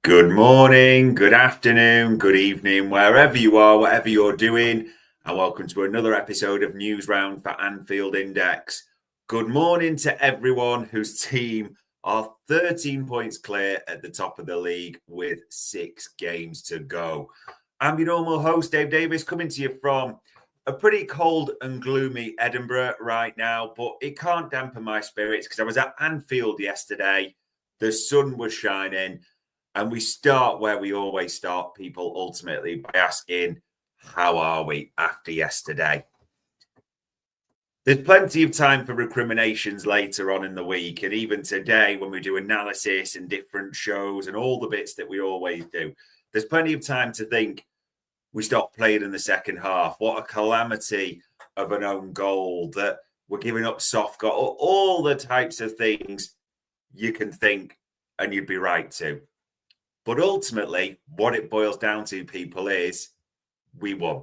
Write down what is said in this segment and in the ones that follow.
Good morning, good afternoon, good evening, wherever you are, whatever you're doing, and welcome to another episode of News Round for Anfield Index. Good morning to everyone whose team are 13 points clear at the top of the league with 6 games to go. I'm your normal host, Dave Davis, coming to you from a pretty cold and gloomy Edinburgh right now, but it can't dampen my spirits because I was at Anfield yesterday. The sun was shining. And we start where we always start, people, ultimately, by asking, how are we after yesterday? There's plenty of time for recriminations later on in the week. And even today, when we do analysis and different shows and all the bits that we always do, there's plenty of time to think we stopped playing in the second half. What a calamity of an own goal, that we're giving up soft goal, all the types of things you can think and you'd be right to. But ultimately, what it boils down to, people, is we won.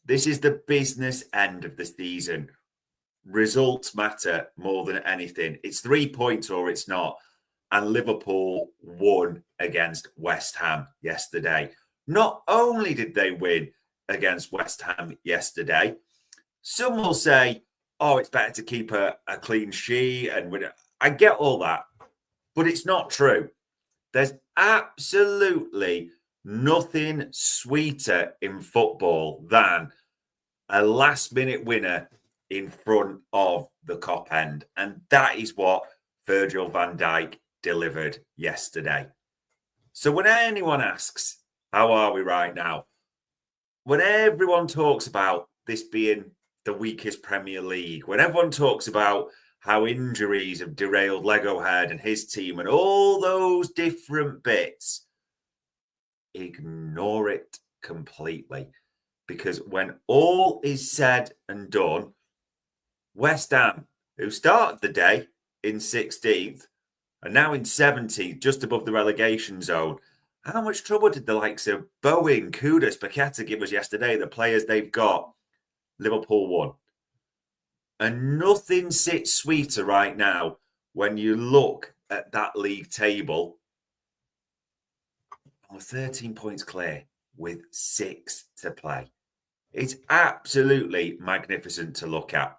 This is the business end of the season. Results matter more than anything. It's 3 points or it's not. And Liverpool won against West Ham yesterday. Not only did they win against West Ham yesterday, some will say, oh, it's better to keep a clean sheet. And I get all that, but it's not true. There's absolutely nothing sweeter in football than a last-minute winner in front of the Kop end. And that is what Virgil van Dijk delivered yesterday. So when anyone asks, how are we right now? When everyone talks about this being the weakest Premier League, when everyone talks about how injuries have derailed Lego Head and his team and all those different bits, ignore it completely. Because when all is said and done, West Ham, who started the day in 16th, are now in 17th, just above the relegation zone. How much trouble did the likes of Bowen, Kudus, Paqueta give us yesterday? The players they've got, Liverpool won. And nothing sits sweeter right now when you look at that league table. We're 13 points clear with 6 to play. It's absolutely magnificent to look at.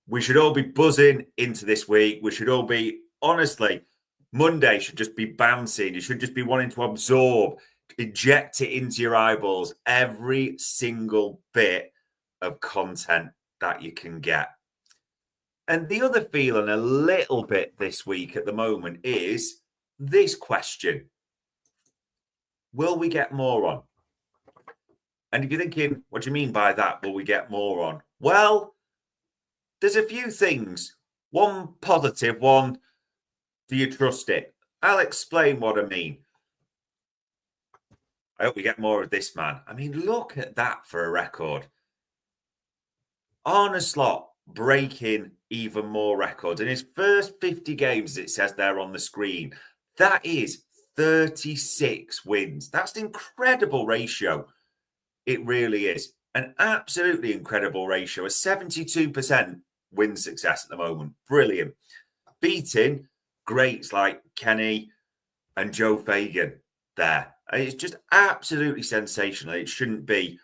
We should all be buzzing into this week. We should all be, honestly, Monday should just be bouncing. You should just be wanting to absorb, inject it into your eyeballs, every single bit of content that you can get. And the other feeling a little bit this week at the moment is this question. Will we get more on? And if you're thinking, what do you mean by that? Will we get more on? Well, there's a few things. One positive, one, do you trust it? I'll explain what I mean. I hope we get more of this man. I mean, look at that for a record. Arne Slot breaking even more records. In his first 50 games, as it says there on the screen, that is 36 wins. That's an incredible ratio. It really is. An absolutely incredible ratio. A 72% win success at the moment. Brilliant. Beating greats like Kenny and Joe Fagan there. It's just absolutely sensational. It shouldn't be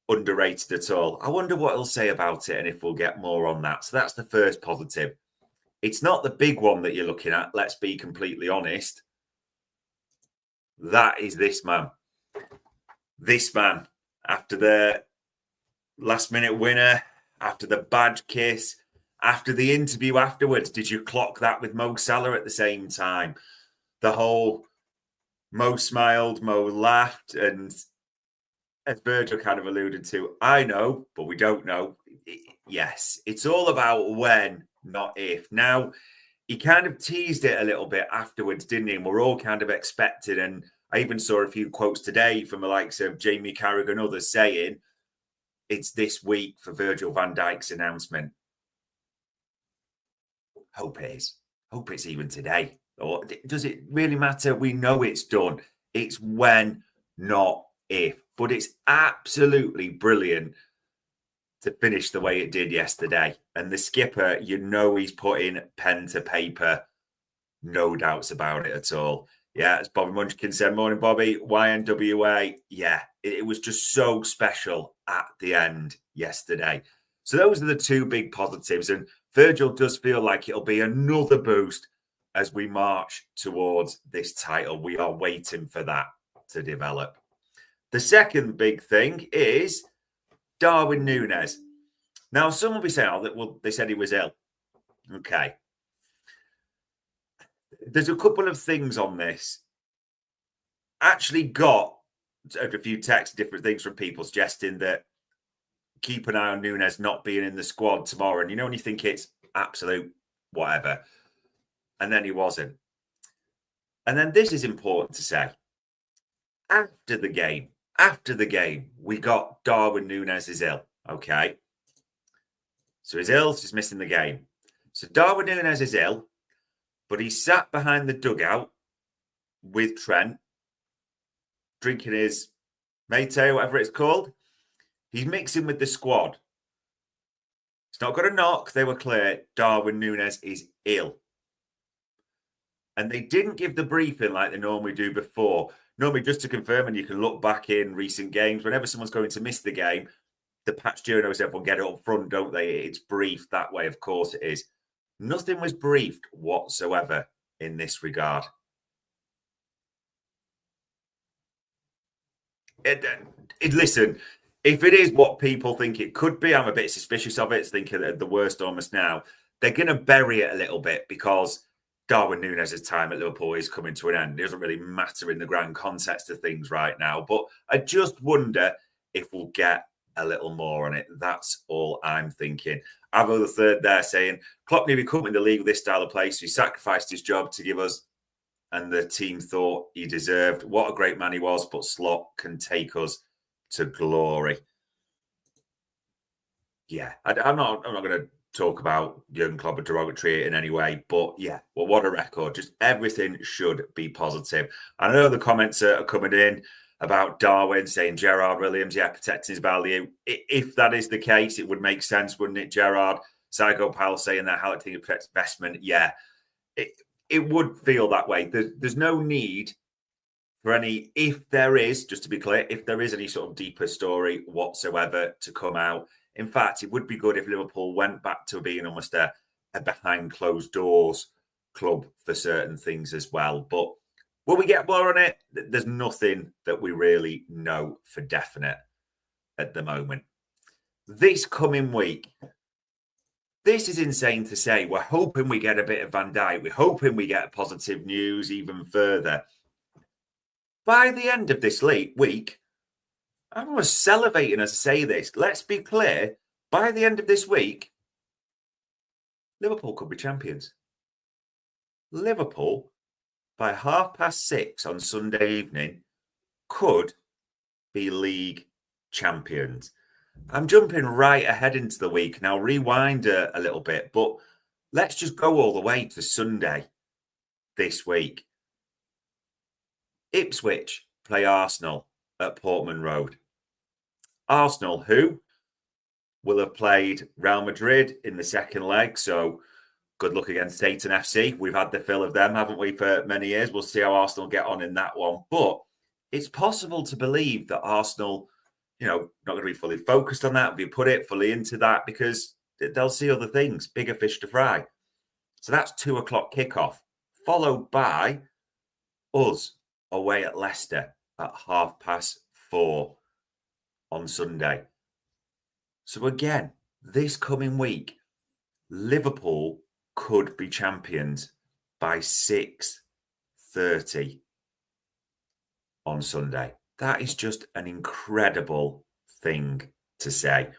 underrated at all. I wonder what he'll say about it and if we'll get more on that. So that's the first positive. It's not the big one that you're looking at, let's be completely honest. That is this man. This man, after the last-minute winner, after the badge kiss, after the interview afterwards, did you clock that with Mo Salah at the same time? The whole Mo smiled, Mo laughed, and as Virgil kind of alluded to, I know, but we don't know. Yes, it's all about when, not if. Now, he kind of teased it a little bit afterwards, didn't he? And we're all kind of expecting. And I even saw a few quotes today from the likes of Jamie Carragher and others saying it's this week for Virgil van Dijk's announcement. Hope it is. Hope it's even today. Or does it really matter? We know it's done. It's when, not if. But it's absolutely brilliant to finish the way it did yesterday. And the skipper, you know, he's putting pen to paper No doubts about it at all. Yeah, as Bobby Munchkin said, morning, Bobby. YNWA. Yeah, it was just so special at the end yesterday. So those are the two big positives. And Virgil does feel like it'll be another boost as we march towards this title. We are waiting for that to develop. The second big thing is Darwin Nunez. Now, some will be saying, oh, well, they said he was ill. Okay. There's a couple of things on this. Actually got a few texts, different things from people suggesting that keep an eye on Nunez not being in the squad tomorrow. And when you think it's absolute whatever. And then he wasn't. And then this is important to say. After the game, we got Darwin Nunez is ill. Okay. So he's ill, so he's missing the game. So Darwin Nunez is ill, but he sat behind the dugout with Trent, drinking his mate, whatever it's called. He's mixing with the squad. It's not got a knock. They were clear. Darwin Nunez is ill. And they didn't give the briefing like they normally do before. Normally, just to confirm, and you can look back in recent games, whenever someone's going to miss the game, the patch journos, everyone get it up front, don't they? It's briefed that way, of course it is. Nothing was briefed whatsoever in this regard. Listen, if it is what people think it could be, I'm a bit suspicious of it, thinking the worst almost now. They're going to bury it a little bit because Darwin Nunez's time at Liverpool is coming to an end. It doesn't really matter in the grand context of things right now. But I just wonder if we'll get a little more on it. That's all I'm thinking. Avo the third there saying, Klopp knew he'd come in the league with this style of play, so he sacrificed his job to give us, and the team thought he deserved. What a great man he was, but Slot can take us to glory. Yeah, I'm not going to talk about Jurgen Klopp derogatory in any way, but yeah, well, what a record. Just everything should be positive. I know the comments are coming in about Darwin saying Gerard Williams, yeah, protecting his value. If that is the case, it would make sense, wouldn't it, Gerard? Psycho Powell saying that how it protects investment. Yeah, it would feel that way. There's no need for any, if there is, just to be clear, if there is any sort of deeper story whatsoever to come out. In fact, it would be good if Liverpool went back to being almost a behind closed doors club for certain things as well. But will we get more on it? There's nothing that we really know for definite at the moment. This coming week, this is insane to say. We're hoping we get a bit of Van Dijk. We're hoping we get positive news even further. By the end of this week, I'm almost salivating as I say this. Let's be clear. By the end of this week, Liverpool could be champions. Liverpool, by 6:30 on Sunday evening, could be league champions. I'm jumping right ahead into the week. Now, rewind a little bit, but let's just go all the way to Sunday this week. Ipswich play Arsenal at Portman Road. Arsenal, who will have played Real Madrid in the second leg. So good luck against Satan FC. We've had the fill of them, haven't we, for many years. We'll see how Arsenal get on in that one. But it's possible to believe that Arsenal, not going to be fully focused on that, be put it fully into that because they'll see other things, bigger fish to fry. So that's 2:00 kickoff, followed by us away at Leicester at 4:30 on Sunday. So again, this coming week, Liverpool could be champions by 6:30 on Sunday. That is just an incredible thing to say.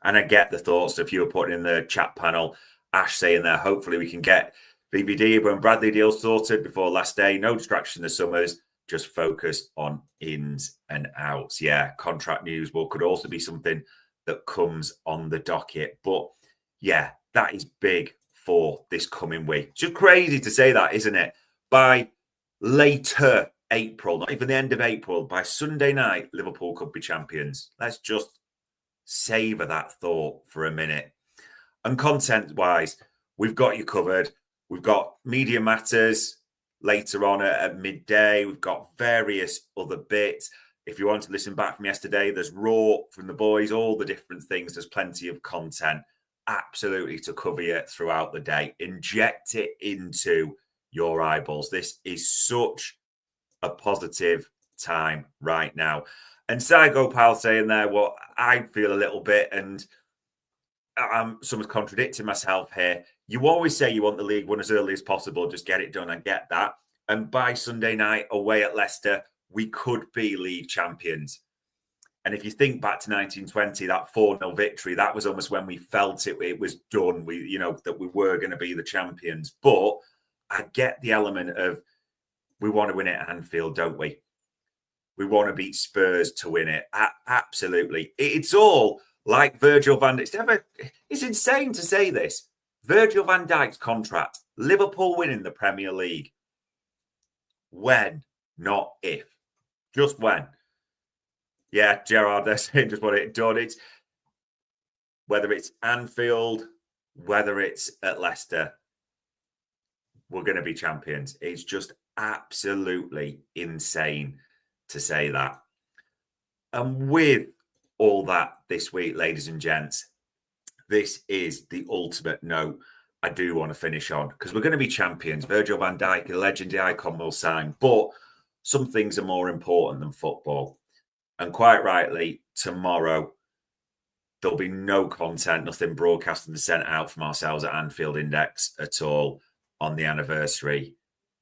And I get the thoughts if you were putting in the chat panel, Ash saying there, hopefully we can get VVD and Bradley deal sorted before last day. No distraction in the summers, just focus on ins and outs. Yeah, contract news could also be something that comes on the docket. But yeah, that is big for this coming week. It's just crazy to say that, isn't it? By later April, not even the end of April, by Sunday night, Liverpool could be champions. Let's just savor that thought for a minute. And content-wise, we've got you covered. We've got Media Matters later on at midday. We've got various other bits. If you want to listen back from yesterday, there's Raw from the boys, all the different things. There's plenty of content absolutely to cover you throughout the day. Inject it into your eyeballs. This is such a positive time right now. And Psycho Pal saying there, well, I feel a little bit, and I'm someone's contradicting myself here. You always say you want the league won as early as possible, just get it done. I get that. And by Sunday night away at Leicester, we could be league champions. And if you think back to 1920, that 4-0 victory, that was almost when we felt it was done. That we were going to be the champions. But I get the element of we want to win it at Anfield, don't we? We want to beat Spurs to win it. Absolutely. It's all like Virgil van Dijk. It's insane to say this. Virgil van Dijk's contract, Liverpool winning the Premier League. When, not if. Just when. Yeah, Gerard, they're saying just want it done. It's whether it's Anfield, whether it's at Leicester, we're going to be champions. It's just absolutely insane to say that. And with all that this week, ladies and gents, this is the ultimate note I do want to finish on, because we're going to be champions. Virgil van Dijk, a legendary icon, will sign, but some things are more important than football. And quite rightly, tomorrow, there'll be no content, nothing broadcast and sent out from ourselves at Anfield Index at all on the anniversary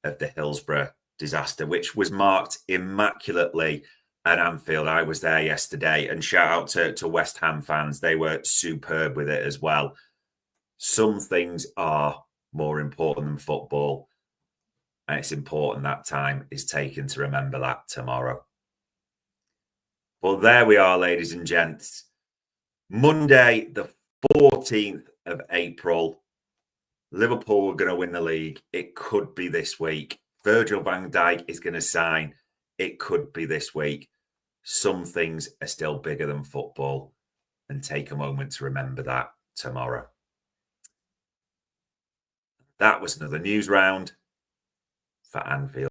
of the Hillsborough disaster, which was marked immaculately at Anfield. I was there yesterday, and shout out to West Ham fans. They were superb with it as well. Some things are more important than football, and it's important that time is taken to remember that tomorrow. Well, there we are, ladies and gents. Monday, the 14th of April, Liverpool are going to win the league. It could be this week. Virgil van Dijk is going to sign. It could be this week. Some things are still bigger than football, and take a moment to remember that tomorrow. That was another news round for Anfield.